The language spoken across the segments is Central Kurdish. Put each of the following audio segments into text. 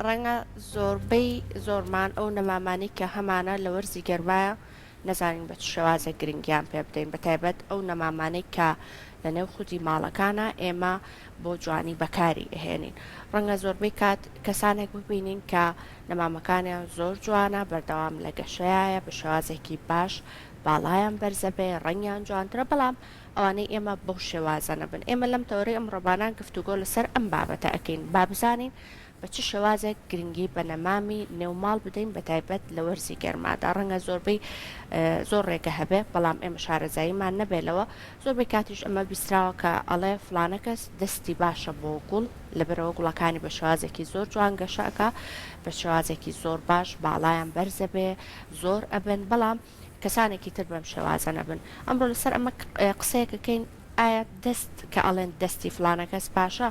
ڕەنگە زۆرمان ئەو نەمامانی کە هەمانە لە وەرزی گەرمایە نەزانین بە چ شێوازە گرنگیان پێ بدەین بەتایبەت ئەو نەمامانەی کە لە نێو خودی ماڵەکانە ئێمە بۆ جوانی بەکاری ئەهێنین ڕەنگە زۆربەی کات کەسانێک ببینین کە نەمامەکانیان زۆر جوانە بەردەوام لە گەشەیە بە شێوازێکی باش باڵایان بەرزەبێ ڕەنگیان جوانترە بەڵام ئەوانەی ئێمە بەو شێوازە نەبن ئێمە لەم تەورەی ئەم ڕۆبانان گفتوگۆ لەسەر ئەم بابەتە ئەکەین با بزانین بە چ شێوازێک گرنگی بە نەمامی نێوماڵ بدەین بە تایبەت لە وەرزی گەرمادا ڕەنگە زۆربەی زۆر ڕێگە هەبێ بەڵام ئێمە شارەزاییمان نەبێلەوە زۆربەی کاتیش ئەمە بیستراوە کە ئەڵێ فلانە کەس دەستی باشە بۆ گوڵ لەبەرەوە گوڵەکانی بە شێوازێکی زۆر جوان گەشەکە بە شێوازێکی زۆر باش باڵایان بەرزە بێ زۆر ئەبن بەڵام کەسانێکی تر بەم شێوازە نەبن ئەمڕۆ لەسەر ئەمە قسەیەکەکەین ئایا دەست کە ئەڵێن دەستی فلانە کەس باشە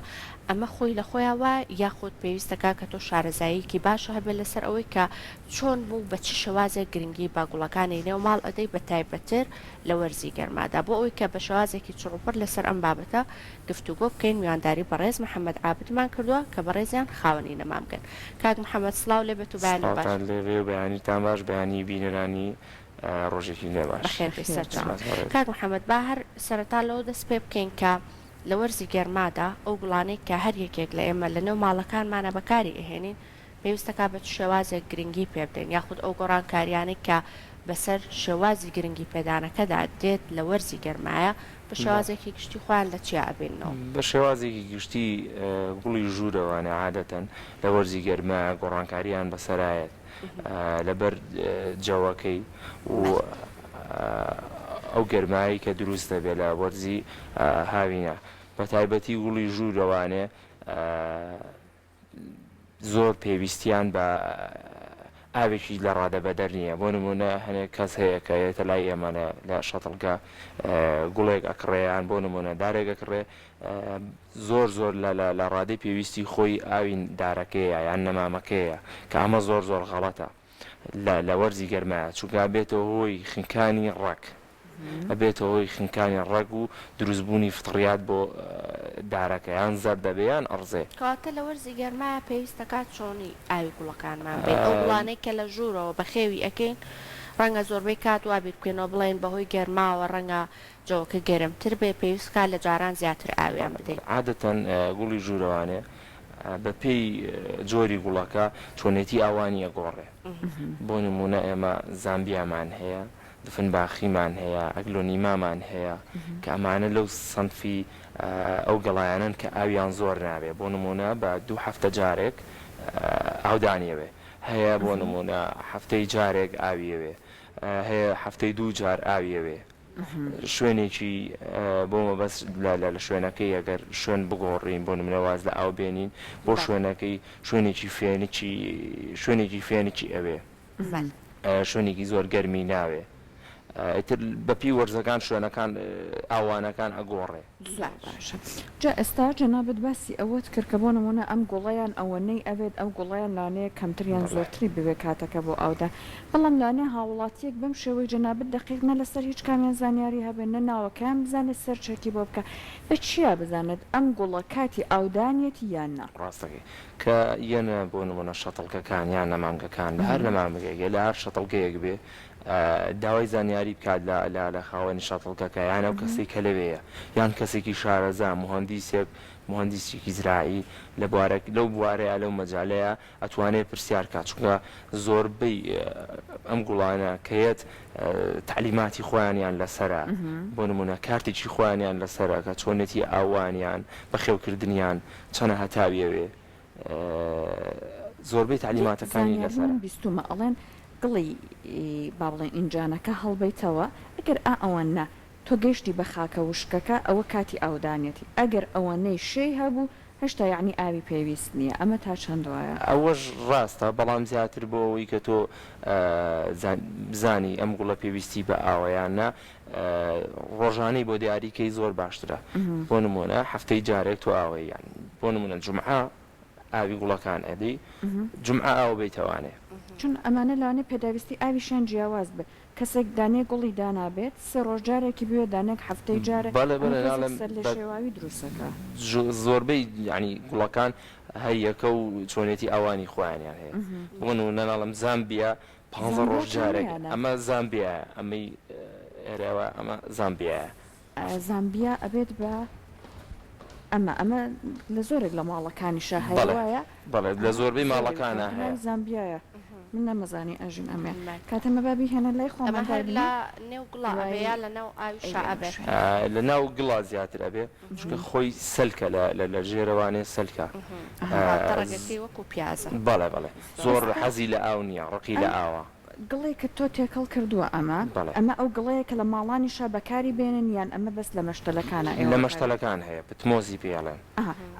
ئەمە خۆی لە خۆیانوە یاخود پێویستەکە کە تۆ شارەزاییکی باشە هەبێت لەسەر ئەوەی کە چۆن بوو بە چ شێوازێک گرنگی باگوڵەکانی نێو ماڵ ئەدەی بە تایبەتر لە وەرزی گەرمادا بۆ ئەوی کە بە شێوازێکی چڕوپڕ لەسەر ئەم بابەتە گفتوگۆ بکەین میوانداری بەڕێز محەممەد عابدمان کردووە کە بەڕێزیان خاوەنی نەمام بکەن کاک محەممەد سڵاو لێ بێت و بەیانی باش لێ بەیانیتان باش بەیانی بینەرانی ڕۆژێکی لێ باش کاک محەممەد با هەر سەرەتا لەوە دەست پێ بکەین کە لە وەرزی گەرمادا ئەو گوڵانەی کە هەر یەکێک لە ئێمە لە نێو ماڵەکانمانە بەکاری ئەهێنین پێویستەکە بە شێوازێک گرنگی پێ بدەین یاخود ئەو گۆڕانکاریانەی کە بەسەر شێوازی گرنگی پێدانەکەدا دێت لە وەرزی گەرمایە بە شێوازێکی گشتی خۆیان لە چیا ئەبێنەوە بە شێوازێکی گشتی گوڵی ژوورەوانە عادەتەن لە وەرزی گەرمایە گۆڕانکاریان بەسەرایەت لەبەر جەوەکەی و ئەو گەرمایی کە دروستە بێ لە وەرزی هاوینە بە تایبەتی گوڵی ژوورەوانێ زۆر پێویستیان بە ئاوێکی لە ڕادەبەدەر نییە بۆ نمونە هەنێک کەس هەیە کە یێتە لای ئێمە لە شەتڵگا گوڵێک ئەکڕێیان بۆ نمونە دارێک ئەکڕێ زۆر زۆر لە ڕادەی پێویستی خۆی ئاوین دارەکەیە یان نەمامەکەیە کە ئەمە زۆر زۆر غەڵەتە لە وەرزی گەرمایە چونکە بێتەوە هۆی خنکانی ڕەک ئەبێتەوە هۆی خنکانی ڕەگ و دروستبوونی فتڕیات بۆ دارەکە یان زەر دەبێیان ئەڕزێ کەواتە لە وەرزی گەرمایە پێویستەکات چۆنی ئاوی گوڵەکانمان بێت ئەو گوڵانەی کە لە ژوورەوە بە خێوی ئەکەین ڕەنگە زۆربەی کات وا بیر بکەینەوە بڵێن بەهۆی گەرماوە ڕەنگە جەوەکە گەرمتر بێ پێویستکە لە جاران زیاتر ئاویان بدەین عادەتەن گوڵی ژوورەوانێ بە پێی جۆری گوڵەکە چۆنێتی ئاوانیە گۆڕێ بۆ نمونە ئێمە زامبیامان هەیە دفنباخیمان هەیە ئەگلۆنیمامان هەیە کە ئەمانە لەو سنفی ئەو گەڵایانن کە ئاویان زۆر نابێ بۆ نمونە بە 2 هەفتە جارێک ئاودانیەوە هەیە بۆ نمونە هەفتەی جارێک ئاویەوێ هەیە هەفتەی 2 جار ئاویەوێ شوێنێکی بۆ مەبەست لە شوێنەکەی ئەگەر شوێن بگۆڕین بۆ نمونە واز لە ئاو بێنین بۆ شوێنەکەی شوێنێکی فێنێکی ئەوێ شوێنێکی زۆر گەرمی ناوێ ئیتر بەپی وەرزەکان شوێنەکان ئاوانەکان ئەگۆڕێ جا ئێستا جەنابەت باسی ئەوەت کرد کە بۆ نمونە ئەم گوڵەیان ئەوەنەی ئەوێت ئەو گوڵەیان لانەیە کەمتریان زۆرتری بوێ کاتەکە بۆ ئەودا بەڵام لانێ هاوڵاتیەک بەم شێوەی جەنابەت دەقیق نە لەسەر هیچ کامیان زانیاری هەبێت نە ناوەکەیان بزانێت سەر چەکی بۆ بکە بە چیا بزانێت ئەم گوڵە کاتی ئاودانیەتی یان نا ڕاستەکەی کە یەنە بۆ نمونە شەتڵکەکان یان نەمامگەکان لە هەر نەمامگەیە لە هەر شەتڵگەیەک بێ داوای زانیاری بکات لە خاوەنی شەتڵکەکە یان ئەو کەسێک کە لەوەیە یان کەسێکی شارەزا مهندیسێکی زراعی لەو بوارەیە لەو مەجالەیە ئەتوانێت پرسیار کات چونکە زۆربەی ئەم گوڵانە کەیەت تعلیماتی خۆیانیان لەسرە بۆ نمونە کارتێکی خۆیانیان لەسرە کە چۆنێتی ئاوانیان بەخێوکردنیان چەنە هەتاویەوێ زۆربەی تعلیماتەکانی لەسەر بیستمە ئەڵێن گڵی با بڵێن ئینجانەکە هەڵبەیتەوە ئەگەر ئەوەنە تۆ گەشتی بە خاکە وشکەکە ئەوە کاتی ئاودانێتی ئەگەر ئەوەنەی شەی هەبوو هێشتا یعنی ئاوی پێویست نییە ئەمە تا چەند وایە ئەوەش ڕاستە بەڵام زیاتر بۆ ئەوەی کە تۆ بزانی ئەم گوڵە پێویستی بە ئاوەیانە ڕۆژانەی بۆ دیاریکەی زۆر باشترە بۆ نمونە هەفتەی جارێک تۆ ئاوەیان بۆ نمونە جومعە ئاوی گوڵەکان ئەدەی جومعە ئاو بێتەوانێ چون ئەمانە لەوانێ پێداویستی ئاویشان جیاواز بێ کەسێک دانێ گوڵی دانابێت سێ ڕۆژ جارێکی بوێ دانێک هەفتەی جارێک لە شێواوی دروستەکە زۆربەی ینی گوڵەکان هەیەکە و چۆنێتی ئەوانی خۆیانیان هەیە بۆن و نەناڵم زامبیا 15 ڕۆژ جارێک ئەمە زامبیایە ئەمەی ئێرەوە ئەمە زامبیایە زامبیا ئەبێت بە ئەمە لە زۆرێک لە ماڵەکانیشە هەیە بەڵێ لە زۆربەی ماڵەکانە هەیە زامبیایە من نەمەزانی ئەژین ئەمێ کاتەمە بابی هێنە لای خۆمە لە نێو گوڵاوەیە لە ناو ئاویشە ئەبێ لە ناو گڵا زیاتر ئەبێ چونکە خۆی سەلکە لە ژێرەوانێ سەلکە تەڕەگەتی وەکو پیازە بەڵێ زۆر حەزی لە ئاو نییە ڕقی لە ئاوە گڵێک کە تۆ تێکەڵ کردووە ئەمە ئەو گڵەیە کە لە ماڵانیشە بەکاری بێنن یان ئەمە بەس لە مەشتەلەکانە لە مەشتەلەکان هەیە پتمۆزی پێڵێن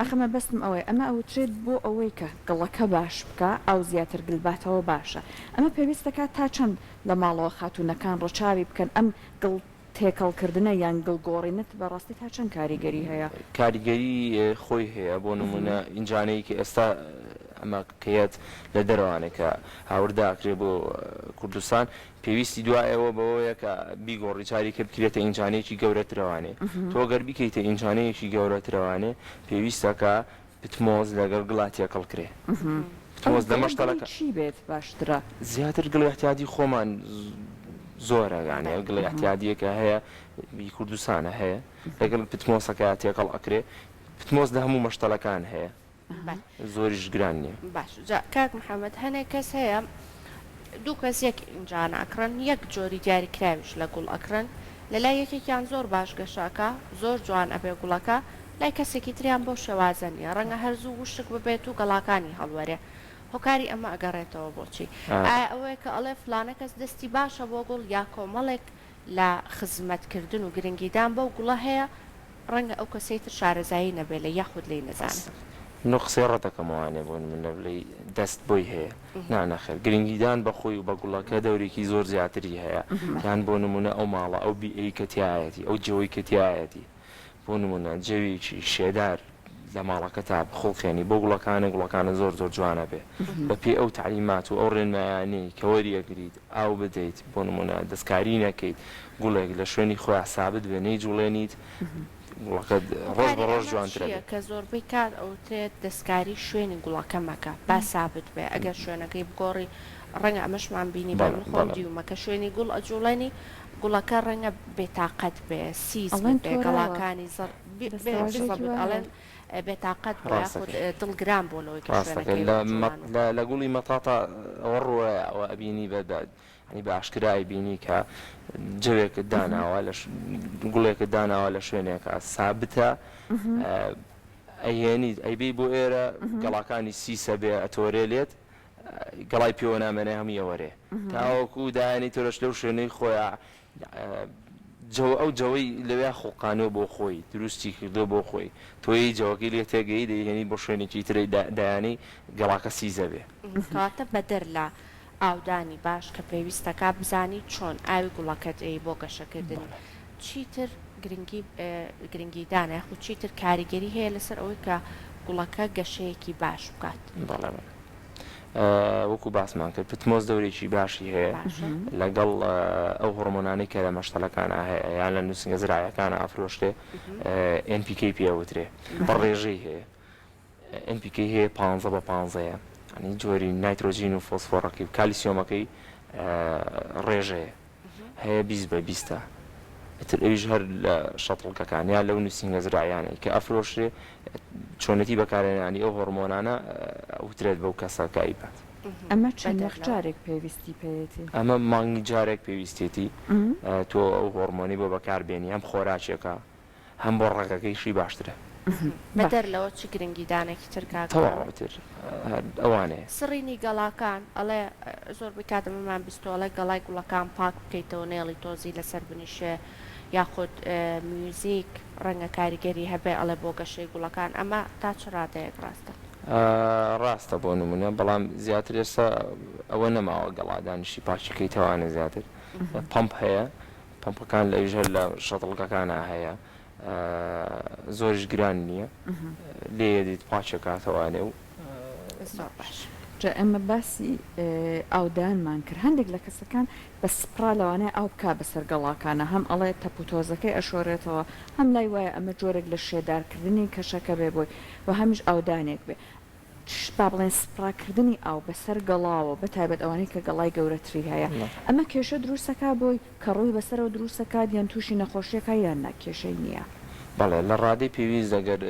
ئەخەمە بەستم ئەوەی ئەمە ئەوترێت بۆ ئەوەی کە گڵەکە باش بکە ئەو زیاتر گلباتەوە باشە ئەمە پێویستەکە تا چەند لە ماڵەوە خاتوونەکان ڕۆچاوی بکەن ئەم گڵ تێکەڵکردنە یان گڵگۆڕینت بەڕاستی تا چەند کاریگەری هەیە کاریگەری خۆی هەیە بۆ نمونە ئینجانەی کە ئێستا ئەمە کەیت لە دەروانێک کە هاورداکرێ بۆ کوردستان پێویستی دوایەوە بەوەیە کە بیگۆڕی چاریکە بکرێتە ئینجانەیەکی گەورەترەوانێ تۆ گەر بیکەیتە ئینجانەیەکی گەورەترەوانێ پێویستەکە پتمۆز لەگەڵ گڵا تێکەڵکرێ پتمۆز لە مەشتەلەکە چی بێت باشترە زیاتر گڵ احتیاطی خۆمان زۆرە یانێ گڵ احتیاطیەکە هەیە بی کوردستانە هەیە لەگەڵ پتمۆسەکە تێکەڵ ئەکرێ پتمۆز لە هەموو مەشتەلەکان هەیە زۆریش گران نییە باش کاک محەممەد هەنێک کەس هەیە دوو کەس یەک ئینجان ئەکڕن یەک جۆری دیاریکراویش لە گوڵ ئەکڕن لە لای یەکێکیان زۆر باش گەشاکە زۆر جوان ئەبێ گوڵەکە لای کەسێکی تریان بۆ شێوازە نیە ڕەنگە هەرزوو وشک ببێت و گەڵاکانی هەڵوەرێ هۆکاری ئەمە ئەگەڕێتەوە بۆچی ئەوەیە کە ئەڵێ فلانە کەس دەستی باشە بۆ گوڵ یا کۆمەڵێک لە خزمەتکردن و گرنگیدان بەو گوڵە هەیە ڕەنگە ئەو کەسەی تر شارەزایی نەبێت لە یاخود لی نەزانێت نقصێ ڕەتەکەمەوانێ بۆن منە بڵێ دەست بۆی هەیە نانەخێر گرنگیدان بە خۆی و بە گوڵەکە دەورێکی زۆر زیاتری هەیە یان بۆ نمونە ئەو ماڵە ئەو بیئی کەتیایەتی ئەو جەوەی کەتیایەتی بۆ نمونە جەوێکی شێدار لە ماڵەکە تا خۆڵخێنی بۆ گوڵەکانە زۆر جوانە بێ بە پێ ئەو تعلیمات و ئەو ڕێنمایانی کە وەریەگریت ئاو بدەیت بۆ نمونە دەستکاری نەکەیت گوڵێک لە شوێنی خۆیان سابت بێ نەی جوڵێنیت ڕۆژ بە ڕۆژ جوانترە کە زۆربەی کات ئەوتێت دەستکاری شوێنی گوڵەکە مەکە با سابت بێ ئەگەر شوێنەکەی بگۆڕی ڕەنگە ئەمەشمان بینی بە من خۆم دیومەکە شوێنی گوڵ ئەجوڵێنی گوڵەکە ڕەنگە بێتاقەت بێ سیز بێ گەڵاکانی ئەڵێن بێتاقەت دڵگران بۆ لەوەی لە گوڵی مەتاتا ئەوە ڕوە ئەوە ئەبینی بەداد بە ئاشکرای بینی کە جەوێکت داناوە گوڵێکت داناوە لە شوێنێکە سابتە ئەهێنیت ئەیبی بۆ ئێرە گەڵاکانی سیسە بێ ئەتۆرێ لێت گەڵای پێوە نامێنێ هەمووی ئەوەرێ تاوەکو دایانی تۆرەش لەو شوێنەی خۆیان ئەو جەوەی لەوێ خۆقانەوە بۆ خۆی دروستی کردو بۆ خۆی تۆی جەوەکەی لێ تێگەی دەیهێنی بۆ شوێنێکی تری دایانی گەڵاکە سیزە بێ کاتە بەدەر لە ئاودانی باش کە پێویستەکە بزانی چۆن ئاوی گوڵەکەت بۆ گەشەکردنی چیتر گرنگیدانە خو چیتر کاریگەری هەیە لەسەر ئەوەی کە گوڵەکە گەشەیەکی باش بکات وەکو باسمان کرد پتمۆز دەورێکی باشی هەیە لەگەڵ ئەو هۆرمۆنانی کە لە مەشتەلەکانە هەیە یان لە نووسنگە زراعەکانە ئافرۆشتێ NPK پێوترێ بەڕێژەی هەیە NPK هەیە 15 بە 15ەیە ئەنی جۆری نایترۆژین و فۆسفۆڕەکەی و کالیسیۆمەکەی ڕێژەیە هەیە 20 بە 20 ئەتر ئەویش هەر لە شەتڵکەکان یا لەو نووسنگە زراعیانەی کە ئەفرۆشتێ چۆنەتی بەکارێنانی ئەو هۆرمۆنانە ئەوترێت بەو کەسە کایبات ئەمە چەند جارێک پێویستی پێێتی ئەمە مانگی جارێک پێویستێتی تۆ ئەو هۆرمۆنی بۆ بەکاربێنی هەم خۆراکێکە هەم بۆ ڕێگەکەیشی باشترە بەدەر لەوە چ گرنگیدانێکی ترکاتر ئەوانەیە سڕینی گەڵاکان ئەڵێ زۆر بکاتەمەمان بیستۆڵە گەڵای گوڵەکان پاک بکەیتەوە نێڵی تۆزی لەسەر بنیشێ یاخود میوزیک ڕەنگە کاریگەری هەبێ ئەڵێ بۆ گەشەی گوڵەکان ئەمە تا چ ڕادەیەک ڕاستە ڕاستە بۆ نمونە بەڵام زیاتر ئێستا ئەوە نەماوە گەڵادانیشی پاچەکەی تەوانە زیاتر پمپ هەیە پمپەکان لە ئیژەر لە شەتڵگەکانە هەیە زۆریش گران نییە لێ دیت پاچەکاتەوانێ و باش ئەمە باسی ئاودانمان کرد هەندێک لە کەسەکان بە سپرا لەوانەیە ئاو بکا بەسەر گەڵاکانە هەم ئەڵێ تەپوتۆزەکەی ئەشۆرێتەوە هەم لای وایە ئەمە جۆرێک لە شێدارکردنی کەشەکە بێ بۆی و هەمیش ئاودانێک بێ با بڵێن سپراکردنی ئاو بەسەر گەڵاوە بەتایبەت ئەوانەی کە گەڵای گەورەتری هەیە ئەمە کێشە دروستەکە بۆی کە ڕووی بەسەرەوە دروستەکات یان تووشی نەخۆشیەکە یان ناکێشەی نییە. بەڵێ لە ڕادەی پێویست دەگەر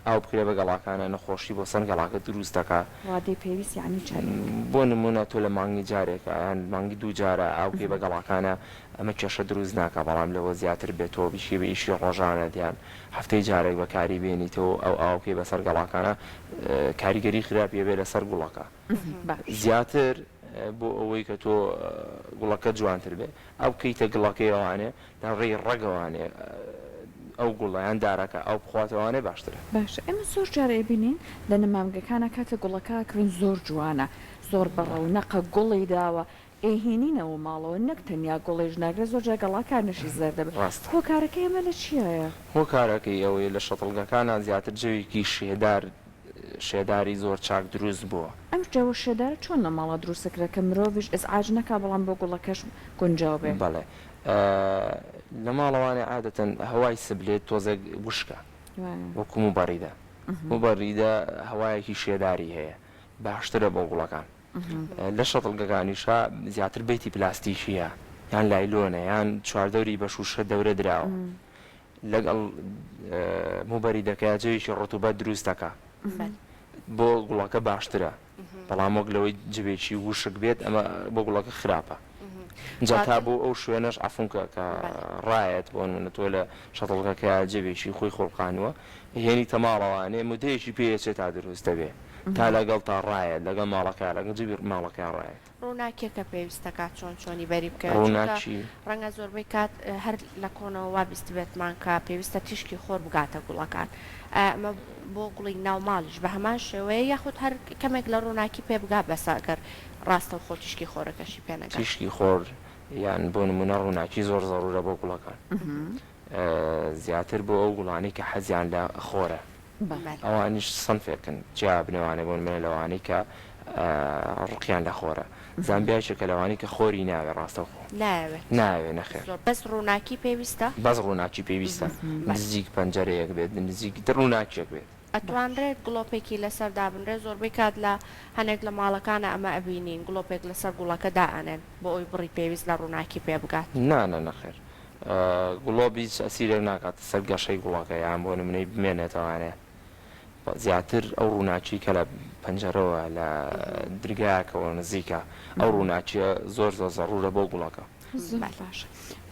ئاو بکرێ بە گەڵاکانە نەخۆشی بۆ سەر گەڵاکە دروست دەکات. ڕادەی پێویست یعنی چەند بۆ نمونە تۆ لە مانگی جارێکە یان مانگی دوو جارە ئاو پێ بە گەڵاکانە ئەمە کێشە دروست ناکە بەڵام لەوە زیاتر بێتەوە بیشی بە ئیشی ڕۆژانە دیان هەفتەی جارێک بەکاری بێنیتەوە ئەو ئاو پێ بەسەر گەڵاکانە کاریگەری خراپە بێ لەسەر گوڵەکە زیاتر بۆ ئەوەی کە تۆ گوڵەکە جوانتر بێ ئەو کەیتە گڵەکەیەوانێ لە ڕێی ڕەگەوانێ ئەو گوڵیان دارەکە ئەو بخواتەوانێ باشترە. باشە ئێمە زۆر جارێ بینین لە نەمامگەکانە کاتە گوڵەکە کردن زۆر جوانە زۆر بەڕەونەقە گوڵی داوە ئێهێنینەوە ماڵەوە نەک تەنیا گوڵێژ ناگرێت زۆر جار گەڵاکانشی زەر دەبێت هۆکارەکەی ئەمە لە چیایە؟ هۆکارەکەی ئەوەی لە شەتڵگەکانە زیاتر جەوێکی شێداری زۆر چاک دروست بووە. ئەم جەوە شێدارە چۆن لە ماڵە دروستەکرێت کە مرۆڤش ئەزعاج نەکا بەڵام بۆ گوڵەکەش گونجاو بێ؟ بەڵێ لە ماڵەوانێ عادەتەن هەوای سبلێت تۆزێک وشکە وەکو موبەڕیدە موبەڕیدە هەوایەکی شێداری هەیە باشترە بۆ گوڵەکان. لە شەتڵگەکانیشا زیاتر بیتی پلاستیکیە یان لایلۆنە یان چواردەوری بە شوشە دەورە دراوە لەگەڵ موبەریدەکە جەوێکی ڕۆتوبەت دروست دەکا بۆ گوڵەکە باشترە بەڵام وەک لەوەی جبێکی وشک بێت ئەمە بۆ گوڵەکە خراپە. جا تا بۆ ئەو شوێنەش ئەفونکە کە ڕایەت بۆ منە تۆ لە شەتڵگەکە جێبێکی خۆی خۆڵقانوە هێنی تەماڵەوانێ مدەیەکی پێچێت تا دروست دەبێ تا لەگەڵ تا ڕایەت لەگەڵ ماڵەکە لەگەڵ جبی ماڵەکە ڕایەت ڕووناکێکە پێویستەکات چۆنی بەری بکە ڕەنگە زۆربەی کات هەر لە کۆنەوە وا بیست بێتمان کە پێویستە تیشکی خۆر بگاتە گوڵەکان ئەمە بۆ گوڵی ناو ماڵیش بە هەمان شێوەیە یاخود هەر کەمێک لە ڕووناکی پێ بگا بەساگەر ڕاستە و خۆ تیشکی خۆرەکەشی پێنەگە تیشکی خۆر یان بۆ نمونە ڕووناکی زۆر زەڕورە بۆ گوڵەکان زیاتر بۆ ئەو گوڵانی کە حەزیان لە خۆرە ئەوانیش سنفێکن جیا بنەوانێ بۆ نمونە لەوانی کە ڕقیان لە خۆرە زامبیاچێکە لەوانی کە خۆری ناوێ ڕاستەوخۆ ناوێ نەخێر بەس ڕووناکی پێویستە بەس ڕووناکی پێویستە نزیک پەنجەرەیەک بێت نزیک ڕووناکێک بێت ئەتوانرێت گڵۆپێکی لەسەر دابنرێت زۆربەی کات لە هەنێک لە ماڵەکانە ئەمە ئەبینین گڵۆپێک لەسەر گوڵەکە دائەنێن بۆ ئەوی بڕی پێویست لە ڕووناکی پێ بگات نانە نەخێر گوڵۆبی ئەسیرێک ناکات سەر گەشەی گوڵەکە یان بۆ نمونەی بمێنێتەوانێ زیاتر ئەو ڕووناچی کە لە پەنجەرەوە لە درگایەکەەوە نزیکە ئەو ڕووناچیە زۆر زۆر زەڕورە بۆ گوڵەکە.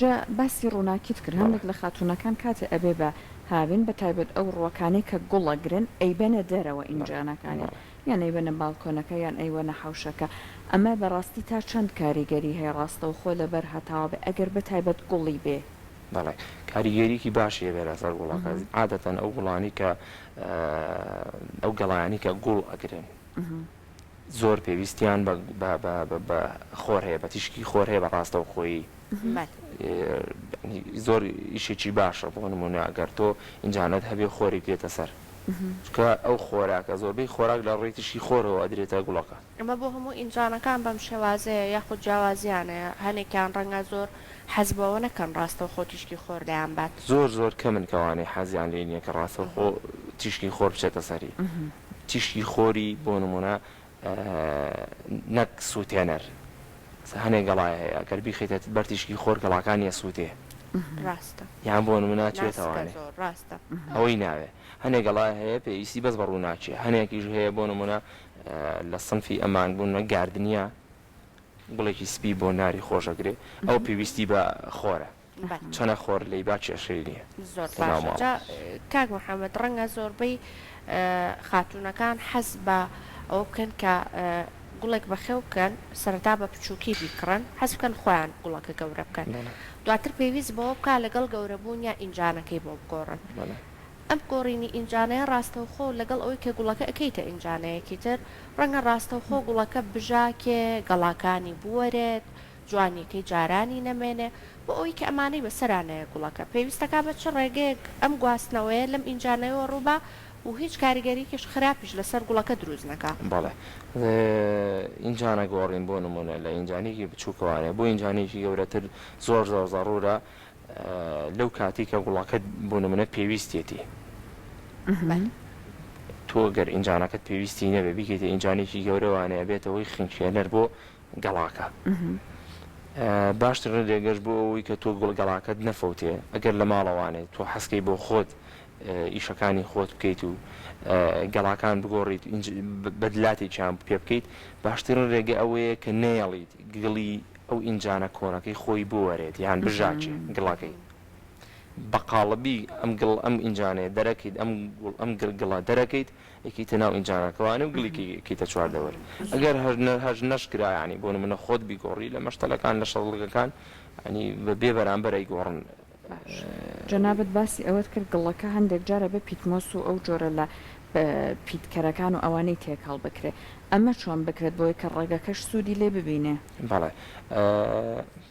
جا باسی ڕووناکیت کرد هەندێک لە خاتونەکان کاتە ئەبێ بە هاوین بە تایبەت ئەو ڕووەکانی کە گوڵەگرن ئەیبەنە دەرەوە ئینجانەکانی یان ئەیبەنە باڵکۆنەکە یان ئەیوەنە حوشەکە ئەمە بەڕاستی تا چەند کاریگەری هەیە ڕاستە و خۆ لەبەر هەتاوە بێ ئەگەر بە تایبەت گوڵی بێ بەڵێ کاریگەریکی باشیە بێ لەسەر گوڵەکە عادەتەن ئەو گوڵانی کە ئەو گەڵایانی کە گوڵ ئەگرن زۆر پێویستیان بە خۆر هەیە بە تیشکی خۆر هەیە بە ڕاستە و خۆی زۆر ئیشێکی باشە بۆ نمونە ئەگەر تۆ ئینجانەت هەبێ خۆری پێتە سەر چکە ئەو خۆراکە زۆربەی خۆراک لە ڕێی تشی خۆرەوە ئەدرێتە گوڵەکە ئەمە بۆ هەموو ئینجانەکان بەم شێوازەیە یاخود جیاوازیانەیە هەنێکیان ڕەنگە زۆر حەزبەوە نەکەن ڕاستە و خۆ تیشکی خۆر دەیان بات زۆر کەمن کەوانەی حەزیان لێ نییە کە ڕاستە و خۆ تیشکی خۆر بچێتە سەری تیشکی خۆری بۆ نمونە نەک سووتێنەر هەنێک گەڵای هەیە ئەگەر بیخیتێت بەر تیشکی خۆر گەڵاکانیە سووتێ ڕاستە یان بۆ نمونە چێتەوانێ ڕاستە ئەوەی ناوێ هەنێک گەڵای هەیە پێویستی بەس بە ڕووناچێ هەنێکیش هەیە بۆ نمونە لە سنفی ئەمان بوونە گاردنیە گوڵێکی سپی بۆ ناری خۆشەگرێ ئەو پێویستی بە خۆرە چەنە خۆر لی با کێشەی نییە زۆر باشە کاک محەممەد ڕەنگە زۆربەی خاتونەکان حەز بە ئەو بکەن کە گوڵێک بەخێو بکەن سەرتا بە پچووکی بیکڕن حەز بکەن خۆیان گوڵەکە گەورە بکەن دواتر پێویست بەوە بکە لەگەڵ گەورەبوون یا ئینجانەکەی بۆ بگۆڕن ئەم گۆڕینی ئینجانەیە ڕاستەوخۆ لەگەڵ ئەوەی کە گوڵەکە ئەەکەیتە ئینجانەیەکی تر ڕەنگە ڕاستەوخۆ گوڵەکە بژاکێ گەڵاکانی بوەرێت جوانیەکەی جارانی نەمێنێ بۆ ئەوی کە ئەمانەی بەسەرانەیە گوڵەکە پێویستەکە بە چ ڕێگەیەک ئەم گواستنەوەیە لەم ئینجانەوە ڕووبە و هیچ کاریگەریکیش خراپیش لەسەر گوڵەکە دروست نەکە بەڵێ ئینجانە گۆڕین بۆ نمونە لە ئینجانێکی بچووکەوانێ بۆ ئینجانێکی گەورەتر زۆر زەڕورە لەو کاتی کە گوڵەکە بۆ نمونە پێویستێتی تۆ تۆ گەر ئینجانەکەت پێویستی نەبێ بیکەیتە ئینجانێکی گەورەوانەیە بێتەوەی خنکێنەر بۆ گەڵاکە باشتر ڕێگەش بۆ ئەوەی کە تۆ گوڵگەڵاکەت نەفەوتێ ئەگەر لە ماڵەوانێت تۆ حەسکەی بۆ خۆت ئیشەکانی خۆت بکەیت و گەڵاکان بگۆڕیت بەدلاتێکیان پێ بکەیت باشترین ڕێگە ئەوەیە کە نێڵیت گڵی ئەو ئینجانە کۆنەکەی خۆی بۆ وەرێت یان بژاچێ گڵەکەی بەقاڵبی ئەم ئینجانەیە دەرەکەیت ئەم گڵە دەرەکەیت یەکیتە ناو ئینجانەکەوانە و گڵێکیتە چواردەوەر ئەگەر هەژ نەشکرایانی بۆ منە خۆت بیگۆڕی لە مەشتەلەکان لە شەڵگەکان ئەنی بە بەرامبەرەی گۆڕن جەنابەت باسی ئەوەت کرد گڵەکە هەندێک جارە بە پیتمۆس و ئەو جۆرە لە پیتکەرەکان و ئەوانەی تێکەڵ بکرێت ئەمە چۆن بکرێت بۆی کە ڕێگەکەش سوودی لێ ببینێ بەڵێ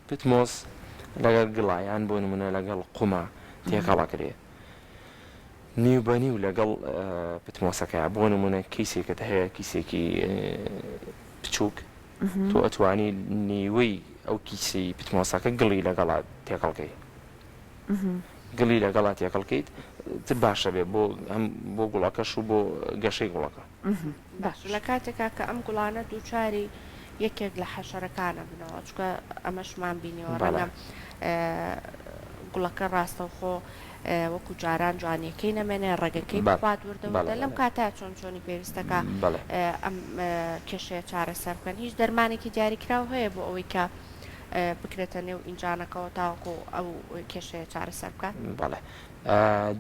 پیتمۆس لەگەڵ گڵایان بۆ نمونە لەگەڵ قوما تێکەڵەکرێ نیو بە نیو لەگەڵ پتمۆسەکە بۆ نمونە کیسێکت هەیە کیسێکی بچووک تۆ ئەتوانی نیوەی ئەو کیسی پتمۆسەکە گڵی لەگەڵا تێکەڵکەی گڵی لەگەڵا تێکەڵکەیت باشە بێ بۆ گوڵەکەش و بۆ گەشەی گوڵەکە باش لە کاتێکا کە ئەم گوڵانە دووچاری یەکێک لە حەشەرەکانە بنەوە چکە ئەمەشمان بینیەوە ڕەنگە گوڵەکە ڕاستەوخۆ وەکو جاران جوانیەکەی نەمێنێ ڕێگەکەی بخوات وردەوەدە لەم کاتا چۆنی پێویستەکە ئەم کێشەیە چارەسەر بکەن هیچ دەرمانێکی دیاریکراو هەیە بۆ ئەوەی کە بکرێتە نێو ئینجانەکەەوە تاوەکو ئەو کێشەیە چارەسەر بکات بەڵێ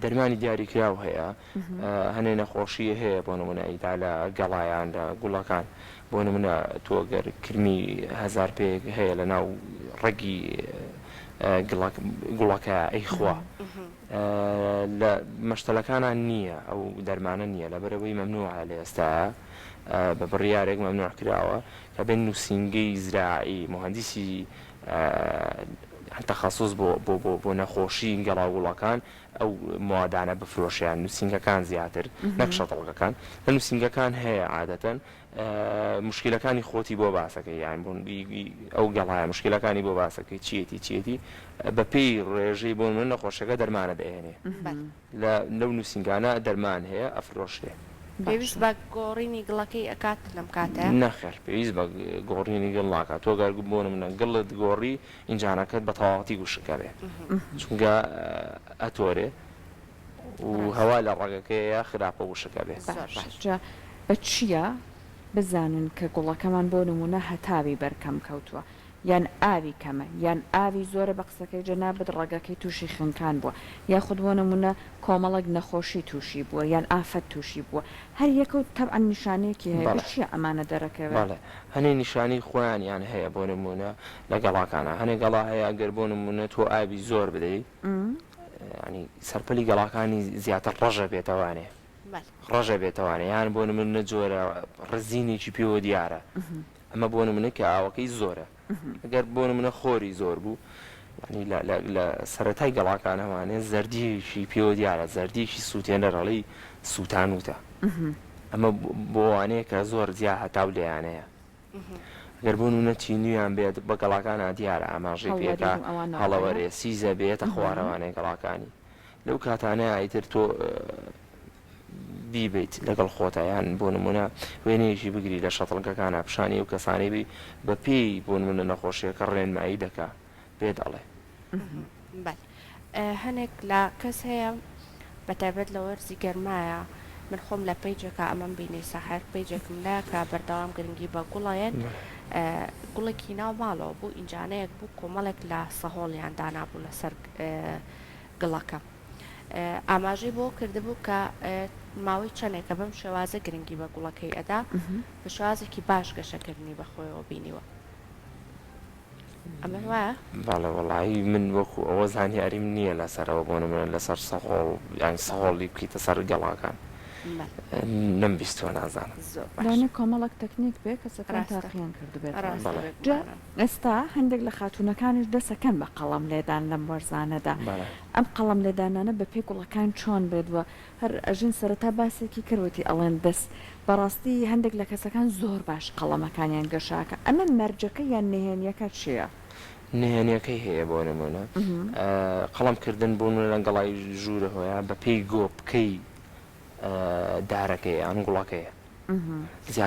دەرمانی دیاریکراو هەیە هەنێ نەخۆشی هەیە بۆ نمونە ئیدا لە گەڵایان لە گوڵەکان بۆ نمونە تۆ گەر کرمی هەزار پێک هەیە لە ناو ڕێگی گوڵەکە ئەیخوا لە مەشتەلەکانان نییە ئەو دەرمانە نییە لە بەرەوەی مەمنوعە لە ئێستا بە بڕیارێک مەمنوع کراوە کە بێن نووسینگەی زراعی مهندسی تەخەسوس بۆ نەخۆشی گەڵاوگوڵەکان ئەو موادانە بفرۆشیان نووسینگەکان زیاتر نەک شەتەڵگەکان لە نووسینگەکان هەیە عادەتەن مشکلەکانی خۆتی بۆ باسەکەی یان بوون ئەو گەڵایە مشکلەکانی بۆ باسەکەی چیەتی بە پێی ڕێژەی بۆ من نەخۆشەکە دەرمانە دەێنێ لەو نووسینگانە دەرمان هەیە ئەفرۆشتێ پێویست بە گۆڕینی گڵەکەی ئەکات لەم کاتە نەخێر پێویست بە گۆڕینی گڵ ناکات تۆ گەر بۆ منە گڵت گۆڕی ئینجانەکەت بە تەواوەتی گوشەکە بێ چونکە ئەتۆرێ و هەوا لە ڕێگەکەیە خراپە گوشەکە بێ بە چییە بزانن کە گوڵەکەمان بۆ نمونە هەتاوی بەرکەم کەوتووە یان ئاوی کەمە یان ئاوی زۆرە بە قسەکەی جەنابەت ڕێگەکەی تووشی خنکان بووە یاخود بۆ نمونە کۆمەڵک نەخۆشی تووشی بووە یان ئافەت تووشی بووە هەر یەکە و تەبعەن نیشانەیەکی هەیە چیە ئەمانە دەرەکەوێت هەنێ نیشانی خۆیانیان هەیە بۆ نمونە لە گەڵاکانە هەنێ گەڵا هەیە گەر بۆ نمونە تۆ ئاوی زۆر بدەیت ینی سەرپەلی گەڵاکانی زیاتر ڕەژە بێتەوانێ ڕەژە بێتەوانێ یان بۆ نمونە جۆرە ڕزینێکی پێوە دیارە ئەمە بۆ نمونە کە ئاوەکەی زۆرە ئەگەر بۆ نمونە خۆری زۆر بوو لە سەرەتای گەڵاکانەوانێ زەردیشی پێوە دیارە زەردیشی سووتێنە ڕەڵی سووتانوتە ئەمە بۆوانەیە کە زۆر جیا هەتاو لێیانەیە گەر بۆ نمونە چینیان بێت بە گەڵاکانە دیارە ئاماژەی پێکە هەڵەوەرێ سیزە بێتە خوارەوانەی گەڵاکانی لەو کاتانەیە ئیتر تۆ بیبیت لەگەڵ خۆتایان بۆ نمونە وێنەیەکی بگری لە شەتڵگەکانە پیشانی و کەسانی بی بە پێی بۆ نمونە نەخۆشیەکە ڕێنمایی دەکا پێ دەڵێ هەنێک لە کەس هەیە بەتایبەت لە وەرزی گەرمایە من خۆم لە پیجێکە ئەمەم بینی سەحر پیجێکم لا کە بەردەوام گرنگی بە گوڵایەن گوڵێکی ناو ماڵەوە بوو ئینجانەیەک بوو کۆمەڵێک لە سەهۆڵیان دانابوو لەسەر گڵەکە ئاماژەی بۆ کردبوو کە ماوەی چەندێکە بەم شێوازە گرنگی بە گوڵەکەی ئەدا بە شێوازێکی باش گەشەکردنی بەخۆیەوە بینیوە ئەمە وایە باڵە وەڵایی من وەکو ئەوە زانیاریم نییە لەسەرەوە بۆ نمونە لەسەر سەهۆڵ یان سەهۆڵی بکەیتە سەر گەڵاکان نەمبیستوە نازانم لانە کۆمەڵک تەکنیک بێ کەسەکان تاقییان کردبێت ئێستا هەندێک لە خاتونەکانش دەسەکەن بە قەڵەم لێدان لەم وەرزانەدا ئەم قەڵەم لێدانانە بە پێی گوڵەکان چۆن بێتوە هەر ئەژین سەرەتا باسێکی کردوەتی ئەڵێن دەست بەڕاستی هەندێک لە کەسەکان زۆر باش قەڵەمەکانیان گەشاکە ئەمە مەرجەکە یان نهێنیەکە چییە؟ نهێنیەکەی هەیە بۆ نمونە قەڵەمکردن بۆ لە گەڵای ژوورە هۆیە بە پێی گۆ بکەی دارەکەی ئەم گوڵەکەیە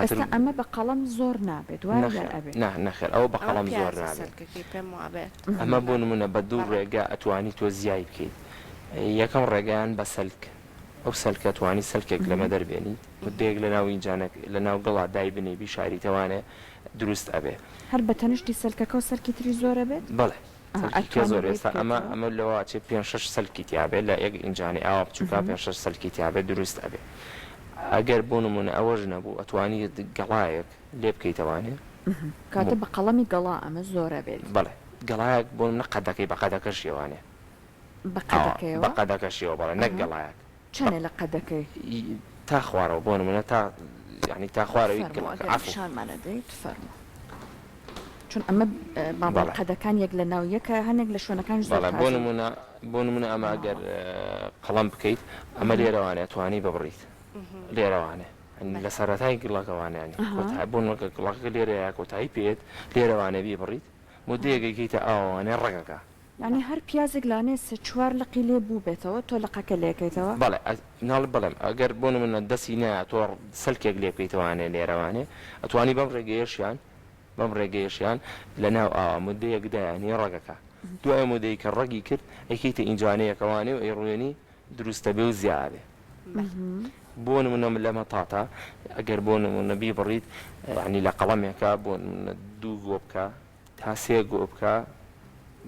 ئێستا ئەمە بە قەڵەم زۆر نابێت وایە ئەبێت نەخێر ئەوە بە قەڵەم زۆر نابێت پێم وابێت ئەمە بۆ نمونە بە دوو ڕێگە ئەتوانی تۆ زیای بکەیت یەکەم ڕێگەیان بە سەلک ئەو سەلکە توانی سەلکێک لەمە دەربێنی دێک لە ناو ئینجانێک لە ناو گەڵا دای بنێبی شاریتەوانێ دروست ئەبێ هەر بە تەنیشتی سەلکەکە و سەرکی تری زۆرە بێت بڵێ زۆر ئێستا ئەمە لەوە چێ 5-6 سەلکی تیاابێت لە یەک ئینجانی ئاوا بچووکە 5-6 سەلکی تیاابێت دروست ئەبێ ئەگەر بۆ نمونە ئەوەش نەبوو ئەتوانی گەڵایەک لێ بکەیتەوانێ کاتە بە قەڵەمی گەڵا ئەمە زۆرە بێت بڵێ گەڵایەک بۆ منە قەدەکەی بە قەدەکەشیێوانێ بە قەدەکەشیەوە بڵێ نەک گەڵایەک چەنێ لە قەدەکەی تا خوارەوە بۆ نمونە تا ینی تا خوارەوەی شانمانە دەیت فەرمە چون ئەمە قەدەکان یەک لە ناو یەکە هەنێک لە شوێنەکان بۆ نمونە ئەمە ئەگەر قەڵەم بکەیت ئەمە لێرەوانێت توانی ببڕیت لێرەوانێ لە سەرەتای گڵەکەوانیانی بۆ گڵەکە لێرەیە کۆتایی پێێت لێرەوانێ بی بڕیت مدەیەکەیکەیتە ئاوانێ ڕێگەکە ینی هەر پیازێک لانێ سە چوار لەقی لێ بوو بێتەوە تۆ لەقەکە لێکەیتەوە بەڵێ ناڵ بڵێم ئەگەر بۆ منە دەستی نایە تۆ سەلکێک لێ بکەیتەوانێ لێرەوانێ ئەتوانی بەم ڕێگەیەشیان لە ناو ئاوا مدەیەکدایانی ڕێگەکە دوای مدەی کە ڕەگی کرد ئەیکەیتە ئینجانەیەکەوانێ و ئەیڕوێنی دروستە بێ و زیابێ بۆ نمونە لە مەتاتە ئەگەر بۆ نمونە بی بڕیت ینی لە قەڵەمێکە بۆ دوو گۆ بکە تا سێ گۆ بکە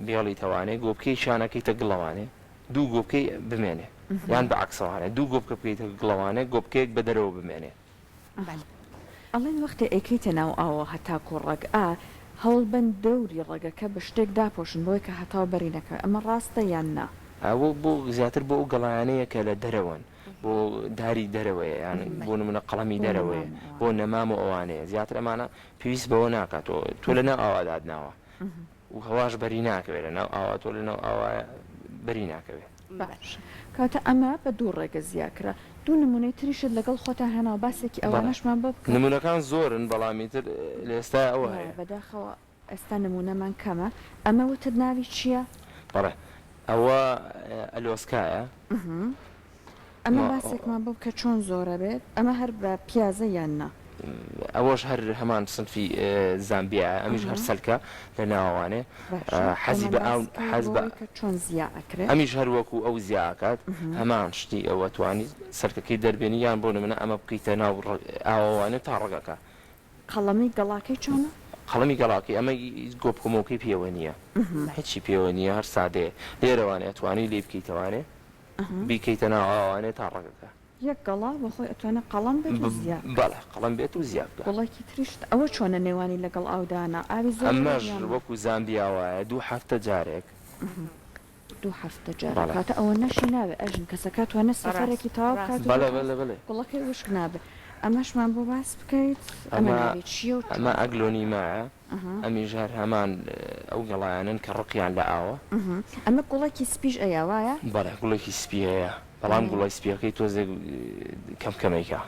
بێڵی تەوانێ گۆبکەی شانەکەیتە گڵەوانێ دوو گۆبکەی بمێنێ یان بە عکسەوانێ دوو گۆبکە بکەیتە گڵەوانێ گۆبکەیەک بە دەرەوە بمێنێ ئەڵێن وەختە ئەیکەیتە ناو ئاوە هەتا کوڕەک هەوڵ بن دەوری ڕێگەکە بە شتێک داپۆشن بۆی کە هەتاو بەرینەکە ئەمە ڕاستە یان نا ئەوە بۆ زیاتر بۆ ئەو گەڵایانەیە کە لە دەرەوەن بۆ داری دەرەوەیە یان بۆ نمونە قەڵەمی دەرەوەیە بۆ نەمام و ئەوانەیە زیاتر ئەمانە پێویست بەوە ناکاتەوە تۆ لە ناو ئاواداد ناوە و هەواش بەری ناکەوێت لە ناو ئاوا تۆ لە ناو ئاوایە بەری ناکەوێت کاتە ئەمە بە دوو ڕێگە زیاکرا دوو نمونەی تریشت لەگەڵ خۆتا هێنا باسێکی ئەوانەشمان بۆ بکە نمونونەکان زۆرن بەڵامی تر لە ئێستا ئەوە هەیە بەداخەوە ئێستا نمونەمان کەمە ئەمە وتت ناوی چییە؟ بەڵێ ئەوە ئەلۆسکایە ئەمە باسێکمان بۆ بکە چۆن زۆرە بێت ئەمە هەر بە پیازە یان نا ئەوەش هەر هەمان سنفی زامبیا ئەمیش هەر سەلکە لە ناوانێ حەزی بە چۆن زیاکرێت ئەمیش هەر وەکو ئەو زیاکات هەمان شتی ئەوە توانی سەرکەکەی دەربێنی یان بۆ منە ئەمە بکەیتە ناو ئاوانێ تا ڕگەکە قەڵەمی گەڵاکەی چۆنە؟ قەڵەمی گەڵاکی ئەمە گۆبکۆمەکەی پێوە نییە هیچی پێوە نییە هەر سادەیە لێرەوانێت توانی لێ بکەیتەوانێ بیکەیتە ناو ئاوانێ تا ڕگەکە یەک گەڵا بەخۆی ئەتوانە قەڵەم بێت زیاد بەڵێ قەڵەم بێت و زیاد گوڵێکی تریشت ئەوە چۆنە نێوانی لەگەڵ ئاودانا ئاوی زۆر ئەمەش وەکو زامبیاوایە 2 هەفتە جارێک 2 هەفتە جارێک کاتە ئەوە نەشی ناوێت ئەژن کەسەکە توانە سەفەرێکی تەواو بکات گوڵەکەی وشک نابێت ئەمەشمان بۆ باس بکەیت ئەمە ئەگلۆنیمایە ئەمی ژار هەمان ئەو گەڵایانن کە ڕقیان لە ئاوە ئەمە گوڵێکی سپیش ئەیاوایە بەڵێ گوڵێکی سپی هەیە بەڵام گوڵی سپیەکەی تۆزێک کەمکەمەیکە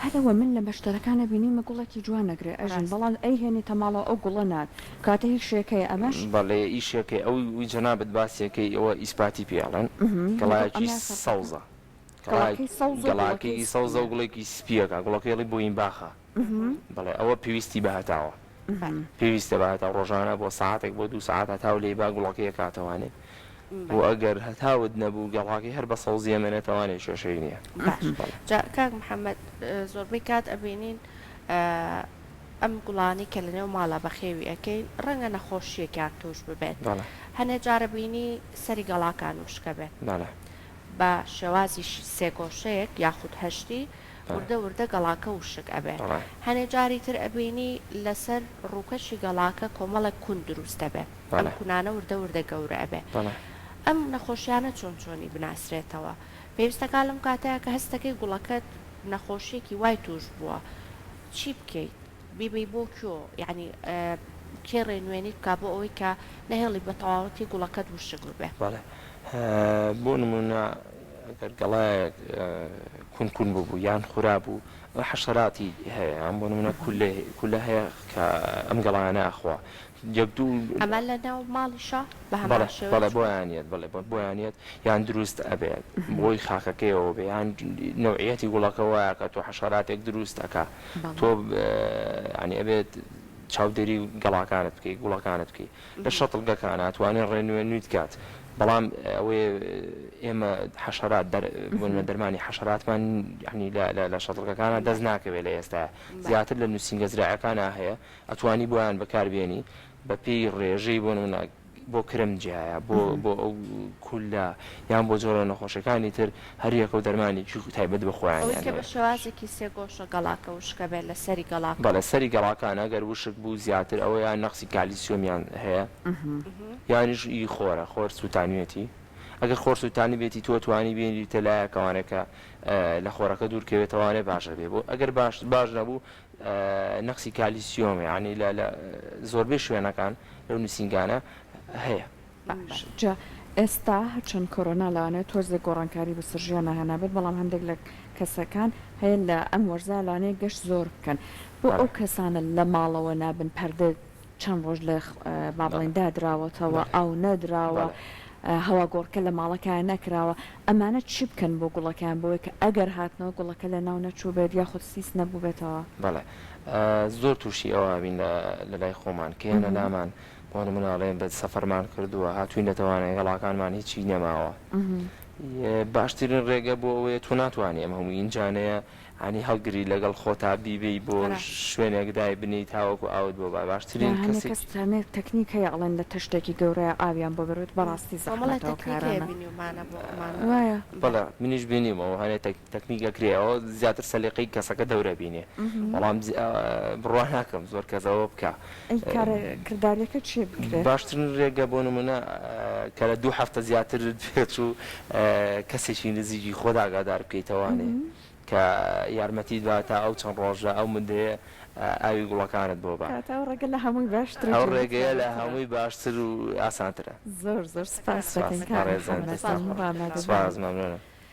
هەرەوە من لە بەشتەرەکانە بینیمە گوڵێکی جوان نەگرێ ئەژن بەڵام ئەی هێنی تەماڵەوە ئەو گوڵە نات کاتە هیچ شێکەیە ئەمەش بەڵێ ئیشێکەکەی ئەو جەنابەت باسیەکەی ئەوە ئیسپاتی پێڵێن گەڵایەکی سەوزە گەڵاکەی سەوزە و گوڵێکی سپیەکە گوڵەکەی بۆین باخە بەڵێ ئەوە پێویستی بەهتاوە پێویستە بەهتا ڕۆژانە بۆ ساعتێک بۆ 2 ساعت هەتاو لێ با گوڵەکەیە کاتەوانێت و ئەگەر هەتاوت نەبوو گەڵاکی هەر بە سەوزیە منێتەوانێت شێشەی نییە کاک محەممەد زۆربەی کات ئەبینین ئەم گوڵانی کە لەنێو ماڵە بەخێوی ئەەکەین ڕەنگە نەخۆشیەکیان توش ببێت هەنێ جارەبینی سەری گەڵاکان وشکە بێت بە شێوازی سێگۆشەیەک یاخود هەشتی وردە گەڵاکە وشک ئەبێت هەنێ جاری تر ئەبینی لەسەر ڕووکەشی گەڵاکە کۆمەڵک کون دروستە بێت ئەم کونانە وردە گەورە ئەبێ ئەم نەخۆشیانە چۆن چۆنی بناسرێتەوە پێویستەکە لەم کاتەیە کە هەستەکەی گوڵەکەت نەخۆشیێکی وای توش بووە چی بکەیت بیبی بۆ کۆ یعنی کێ ڕێنوێنیت کا بۆ ئەوەی کە نەهێڵی بە تەواوەتی گوڵەکەت وشک بێ بۆ نمونە ئەگەر گەڵایەک کون بوو یان خورا بوو حەشەراتی هەیە ئەم بۆ نمونە کولە هەیە کە ئەم گەڵایانە ئەخوا یەکدوو ئەمە لە ناو ماڵیشە بە بەڵێ بۆیانێت بڵێ بۆیانێت یان دروست ئەبێت بۆی خاکەکەیەوە بێ یان نوعەتی گوڵەکەەوەیە کە تۆ حەشەراتێک دروست ئەکا تۆ ینی ئەبێت چاودێری گەڵاکانت بکەی گوڵەکانت بکەی لە شەتڵگەکان ناتوانێت ڕێنوێنویت کات بەڵام ئەوەیە ئێمە حەشەرات بۆنمە دەرمانی حەشەراتمان ینی لە شەتڵگەکانە دەست ناکەوێت لە ئێستا زیاتر لە نووسینگە زراعەکانە هەیە ئەتوانی بۆیان بەکاربێنی بە پێی ڕێژەی بۆ نمونە بۆ کرمجیایە بۆ ئەو کولە یان بۆ جۆرە نەخۆشەکانی تر هەریەکە و دەرمانی تایبەت بە خۆیان بە شێوازێکی سێگۆشە گەڵاکە وشکە بێت لە سەری گەڵاک بەڵێ سەری گەڵاکانە ئەگەر وشک بوو زیاتر ئەوە یان نەخسی کالیسیۆمیان هەیە یانیش ئی خۆر سووتانوێتی ئەگەر خۆر سووتانی بێتی تۆ توانی بێنی تەلایەکەوانەکە لە خۆرەکە دوورکەوێتەوانێ باشە بێ بۆ ئەگەر باش نەبوو نەخسی کالیسیۆمە ینی لە زۆربەی شوێنەکان لەو نووسینگانە هەیە جا ئێستا هەرچەند کۆرۆنا لەوانێت تۆزێک گۆڕانکاری بەسەرژیانە هەنابێت بەڵام هەندێک لە کەسەکان هەیە لە ئەم وەرزە لەوانەیە گەشت زۆر بکەن بۆ ئەو کەسانە لە ماڵەوە نابن پەردە چەند ڕۆژ لە بابڵێندا دراوەتەوە ئەو نەدراوە هەوا گۆڕکە لە ماڵەکان نەکراوە ئەمانە چی بکەن بۆ گوڵەکان بۆی کە ئەگەر هاتنەوە گوڵەکە لە ناو نەچوو بێت یاخود سیس نەبوو بێتەوە بەڵێ زۆر تووشی ئەوە بین لە لای خۆمان کێنە لامان بۆ مناڵێن بە سەفەرمان کردووە هاتوین دەتوانێت گەڵاکانمان هیچی نەماوە باشترین ڕێگە بۆ ئەوەیە تو ناتوانێت ئەم هەموو ئینجانەیە ینی هەڵگری لەگەڵ خۆتا بیبی بۆ شوێنێکدای بنی تاوەکو ئاوت بۆ باشترین کەسانێت تەکنیکەیە ئەڵێن لە تەشتێکی گەورەیە ئاویان بۆ بڕێت بەڕاستی زەحمەتەوە کارانە بەڵێ منیش بینیمەوە هەنێ تەکنیکەکرێەوە زیاتر سەلیقەی کەسەکە دەورە بینێ بەڵام بڕوا ناکەم زۆر کەسەوە بکە کردارەکە چی بکرێت باشترین ڕێگە بۆ نمونە کە لە 2 هەفتە زیاتر بێت و کەسێکی نزیکی خۆداگادار بکەیتەوانێ کە یارمەتی دواتە ئەو چەند ڕۆژە ئەو مندەیە ئاوی گوڵەکانت بۆ بە ڕێگە لە هەمووی باشتر ئەو ڕێگەیە لە هەمووی باشتر و ئاسانترە زۆر سپاس سپاس مەمنونە